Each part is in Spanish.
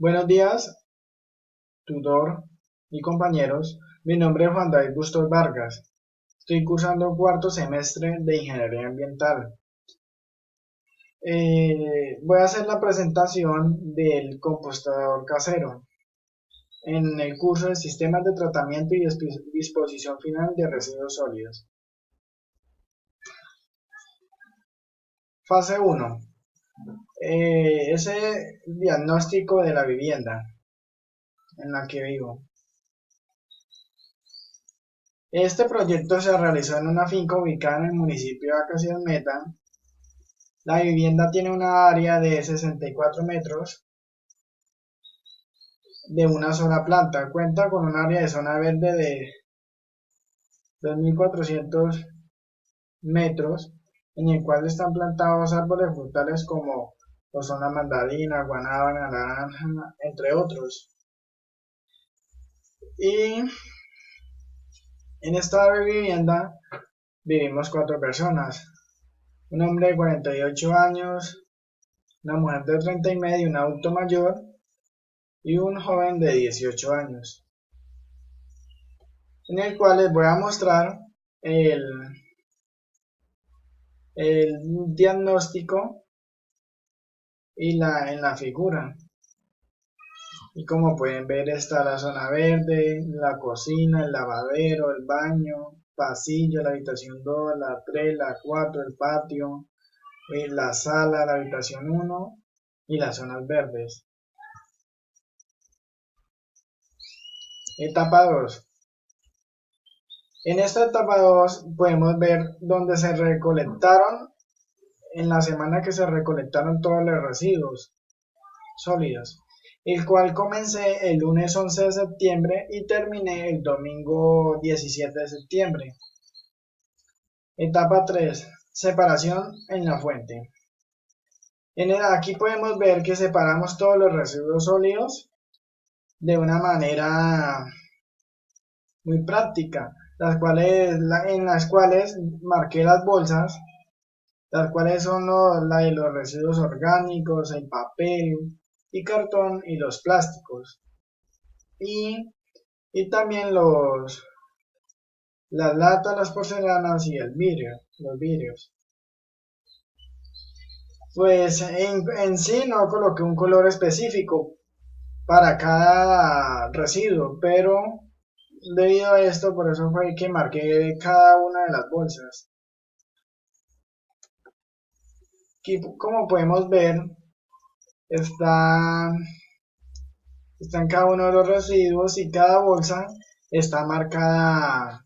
Buenos días, tutor y compañeros. Mi nombre es Juan David Bustos Vargas. Estoy cursando cuarto semestre de Ingeniería Ambiental. Voy a hacer la presentación del compostador casero en el curso de Sistemas de Tratamiento y Disposición Final de Residuos Sólidos. Fase 1. Ese diagnóstico de la vivienda en la que vivo. Este proyecto se realizó en una finca ubicada en el municipio de Acacias Meta. La vivienda tiene una área de 64 metros de una sola planta. Cuenta con un área de zona verde de 2.400 metros, en el cual están plantados árboles frutales como lo son la mandarina, guanábana, naranja, entre otros. Y en esta vivienda vivimos 4 personas. Un hombre de 48 años, una mujer de 30 y medio, un adulto mayor y un joven de 18 años, en el cual les voy a mostrar el, el diagnóstico en la figura. Y como pueden ver está la zona verde, la cocina, el lavadero, el baño, pasillo, la habitación 2, la 3, la 4, el patio, la sala, la habitación 1 y las zonas verdes. Etapa 2. En esta etapa 2 podemos ver donde se recolectaron, en la semana que se recolectaron todos los residuos sólidos, el cual comencé el lunes 11 de septiembre y terminé el domingo 17 de septiembre. Etapa 3. Separación en la fuente. Aquí podemos ver que separamos todos los residuos sólidos de una manera muy práctica, en las cuales marqué las bolsas, las cuales son la de los residuos orgánicos, el papel y cartón y los plásticos. Y también las latas, las porcelanas y los vidrios. Pues en sí no coloqué un color específico para cada residuo, pero debido a esto, por eso fue que marqué cada una de las bolsas. Aquí, como podemos ver, está en cada uno de los residuos y cada bolsa está marcada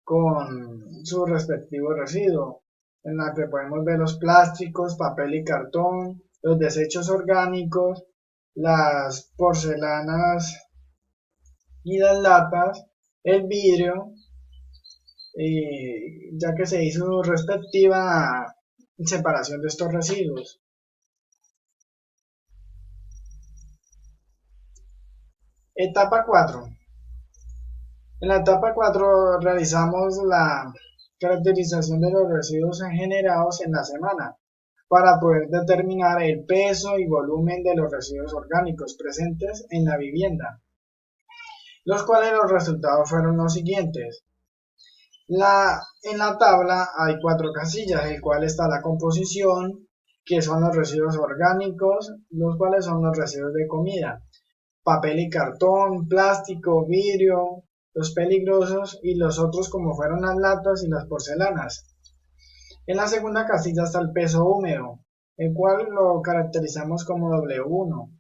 con su respectivo residuo, en la que podemos ver los plásticos, papel y cartón, los desechos orgánicos, las porcelanas y las latas, el vidrio, ya que se hizo su respectiva separación de estos residuos. Etapa 4. En la etapa 4 realizamos la caracterización de los residuos generados en la semana para poder determinar el peso y volumen de los residuos orgánicos presentes en la vivienda, los cuales los resultados fueron los siguientes. En la tabla hay 4 casillas, el cual está la composición, que son los residuos orgánicos, los cuales son los residuos de comida, papel y cartón, plástico, vidrio, los peligrosos y los otros como fueron las latas y las porcelanas. En la segunda casilla está el peso húmedo, el cual lo caracterizamos como W1.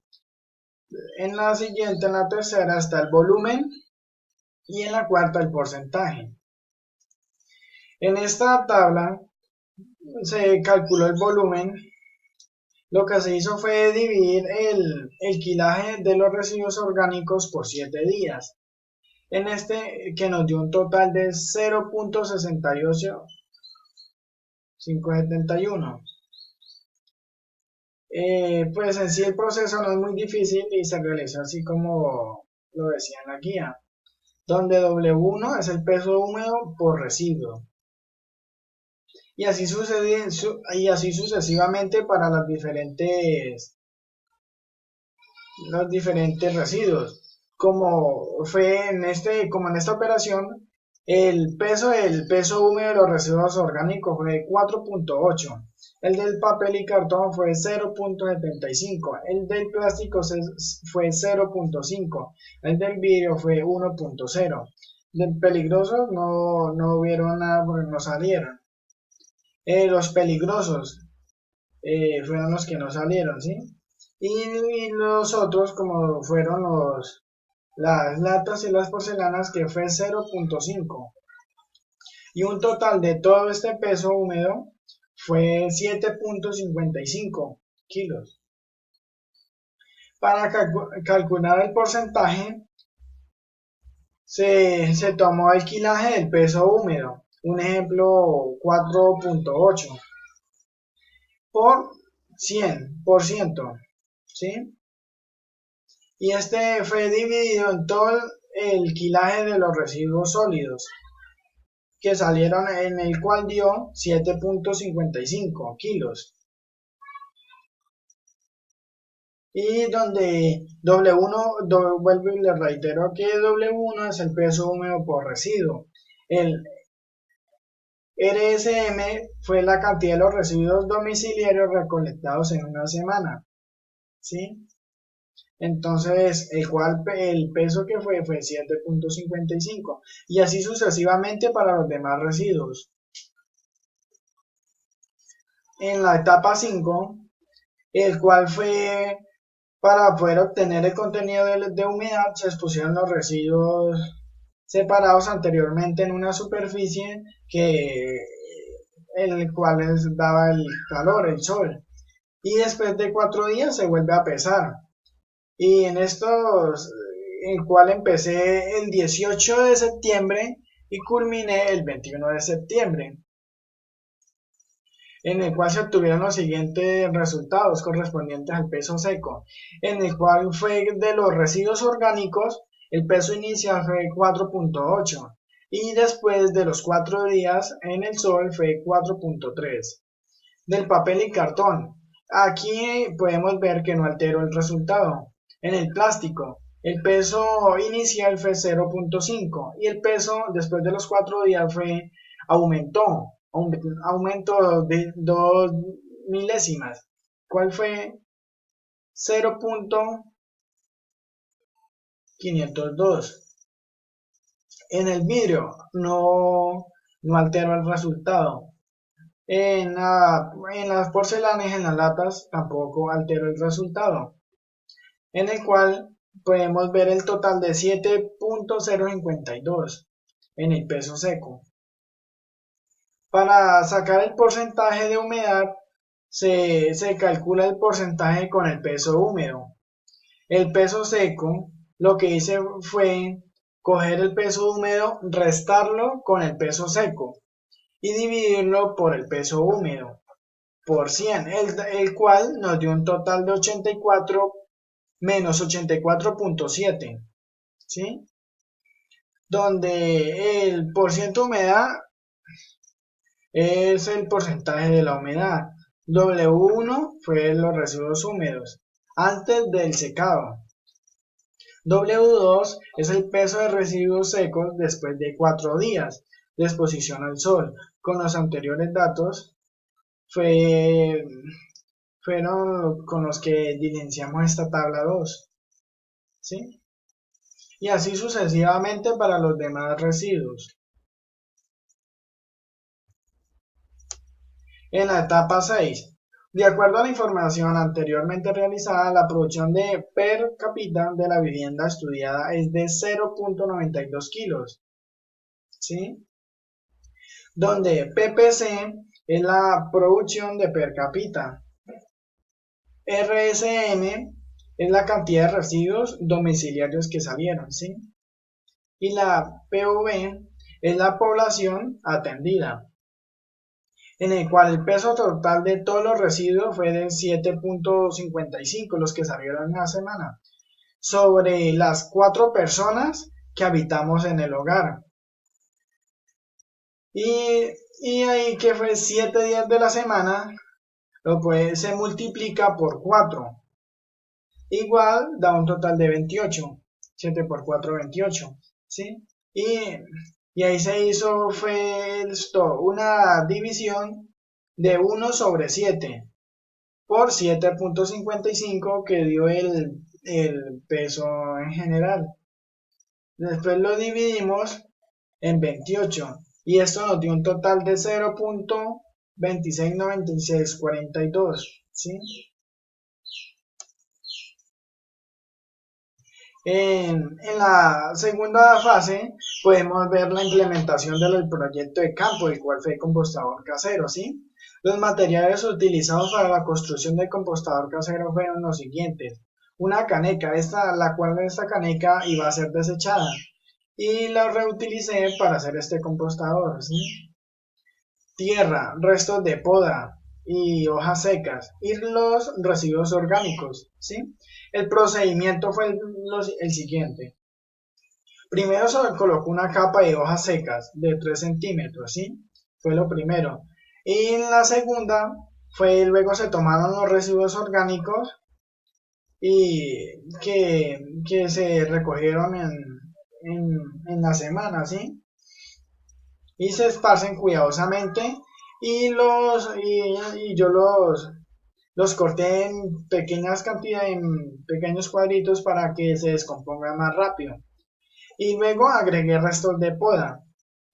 En la siguiente, en la tercera, está el volumen y en la cuarta el porcentaje. En esta tabla se calculó el volumen. Lo que se hizo fue dividir el kilaje de los residuos orgánicos por 7 días. En este que nos dio un total de 0.68571. Pues en sí el proceso no es muy difícil y se realizó así como lo decía en la guía, donde W1 es el peso húmedo por residuo. Y así sucesivamente para las diferentes los diferentes residuos. Como en esta operación, el peso húmedo de los residuos orgánicos fue 4,8. El del papel y cartón fue 0,75. El del plástico fue 0,5. El del vidrio fue 1,0. Del peligroso no hubieron nada porque no salieron. Los peligrosos fueron los que no salieron, ¿sí? Y los otros, como fueron las latas y las porcelanas, que fue 0,5. Y un total de todo este peso húmedo fue 7,55 kilos. Para calcular el porcentaje, se tomó el quilaje del peso húmedo, un ejemplo 4,8 por 100%, ¿sí? Y este fue dividido en todo el quilaje de los residuos sólidos que salieron, en el cual dio 7,55 kilos. Y donde W1, vuelvo y le reitero que W1 es el peso húmedo por residuo. El RSM fue la cantidad de los residuos domiciliarios recolectados en una semana, ¿sí? Entonces, el peso que fue 7,55 y así sucesivamente para los demás residuos. En la etapa 5, el cual fue para poder obtener el contenido de humedad, se expusieron los residuos separados anteriormente en una superficie el cual les daba el calor, el sol. Y después de 4 días se vuelve a pesar. Y el cual empecé el 18 de septiembre y culminé el 21 de septiembre, en el cual se obtuvieron los siguientes resultados correspondientes al peso seco, en el cual fue de los residuos orgánicos, el peso inicial fue 4,8 y después de los 4 días en el sol fue 4,3. Del papel y cartón, aquí podemos ver que no alteró el resultado. En el plástico, el peso inicial fue 0,5 y el peso después de los 4 días aumentó, aumento de 2 milésimas. ¿Cuál fue? 0,502. En el vidrio no alteró el resultado. En las porcelanas, en las latas, tampoco alteró el resultado, en el cual podemos ver el total de 7,052 en el peso seco. Para sacar el porcentaje de humedad, se calcula el porcentaje con el peso húmedo. El peso seco, lo que hice fue coger el peso húmedo, restarlo con el peso seco y dividirlo por el peso húmedo por 100, el cual nos dio un total de 84 menos 84,7, ¿sí? Donde el porciento humedad es el porcentaje de la humedad. W1 fue los residuos húmedos antes del secado. W2 es el peso de residuos secos después de 4 días de exposición al sol. Con los anteriores datos fueron con los que diligenciamos esta tabla 2, ¿sí? Y así sucesivamente para los demás residuos. En la etapa 6, de acuerdo a la información anteriormente realizada, la producción de per cápita de la vivienda estudiada es de 0,92 kilos, ¿sí? Donde PPC es la producción de per cápita, RSM es la cantidad de residuos domiciliarios que salieron, ¿sí? Y la POV es la población atendida, en el cual el peso total de todos los residuos fue de 7,55, los que salieron en la semana, sobre las 4 personas que habitamos en el hogar. Y ahí que fue 7 días de la semana, se multiplica por 4. igual da un total de 28. 7 por 4, 28. ¿Sí? Y ahí se hizo, fue esto, una división de 1 sobre 7 por 7,55 que dio el peso en general. Después lo dividimos en 28 y esto nos dio un total de 0,269642, ¿sí? En la segunda fase podemos ver la implementación del proyecto de campo, el cual fue el compostador casero, ¿sí? Los materiales utilizados para la construcción del compostador casero fueron los siguientes. Una caneca, la cual esta caneca iba a ser desechada y la reutilicé para hacer este compostador, ¿sí? Tierra, restos de poda y hojas secas y los residuos orgánicos, ¿sí? El procedimiento fue el siguiente. Primero se colocó una capa de hojas secas de 3 centímetros, ¿sí? Fue lo primero. Y en la segunda luego se tomaron los residuos orgánicos y que se recogieron en la semana, ¿sí? Y se esparcen cuidadosamente y yo los corté en pequeñas cantidades, en pequeños cuadritos para que se descompongan más rápido. Y luego agregué restos de poda,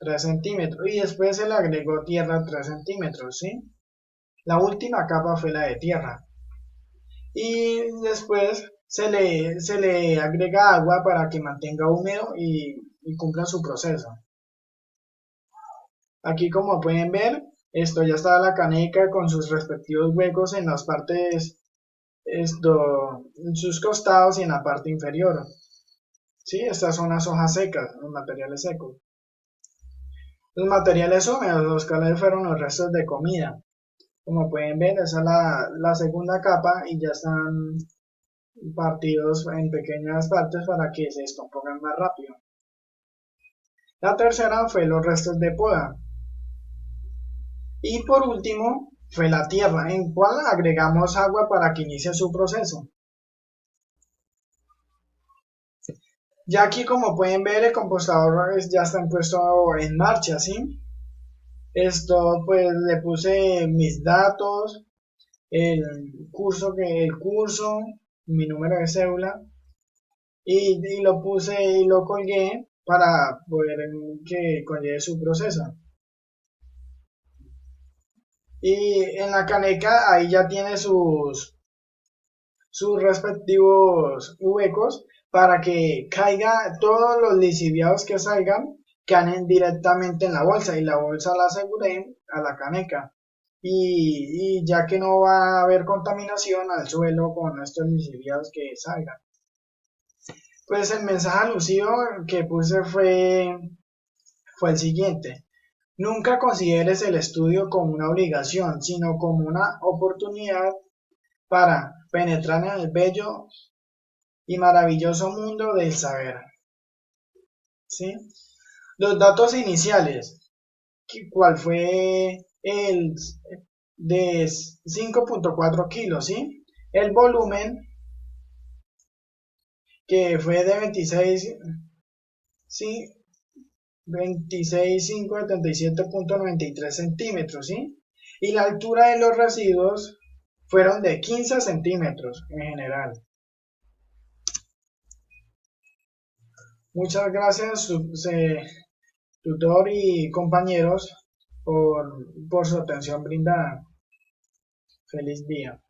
3 centímetros, y después se le agregó tierra 3 centímetros, ¿sí? La última capa fue la de tierra. Y después se le agrega agua para que mantenga húmedo y cumpla su proceso. Aquí como pueden ver, esto ya está la caneca con sus respectivos huecos en las partes, en sus costados y en la parte inferior. Sí, estas son las hojas secas, los materiales secos. Los materiales húmedos, los cuales fueron los restos de comida. Como pueden ver, esa es la segunda capa y ya están partidos en pequeñas partes para que se descompongan más rápido. La tercera fue los restos de poda. Y por último fue la tierra, en cual agregamos agua para que inicie su proceso. Ya aquí como pueden ver el compostador ya está puesto en marcha, ¿sí? Esto pues le puse mis datos, el curso, mi número de cédula y lo puse y lo colgué para poder que conlleve su proceso. Y en la caneca ahí ya tiene sus respectivos huecos para que caiga todos los lisiviados que salgan, caen directamente en la bolsa y la bolsa la aseguré a la caneca. Y ya que no va a haber contaminación al suelo con estos lisiviados que salgan. Pues el mensaje alusivo que puse fue el siguiente. Nunca consideres el estudio como una obligación, sino como una oportunidad para penetrar en el bello y maravilloso mundo del saber. ¿Sí? Los datos iniciales, ¿cuál fue el de 5,4 kilos? ¿Sí? El volumen, que fue de 26, ¿sí? 26,577,93 centímetros, ¿sí? Y la altura de los residuos fueron de 15 centímetros en general. Muchas gracias, tutor y compañeros, por su atención brindada. Feliz día.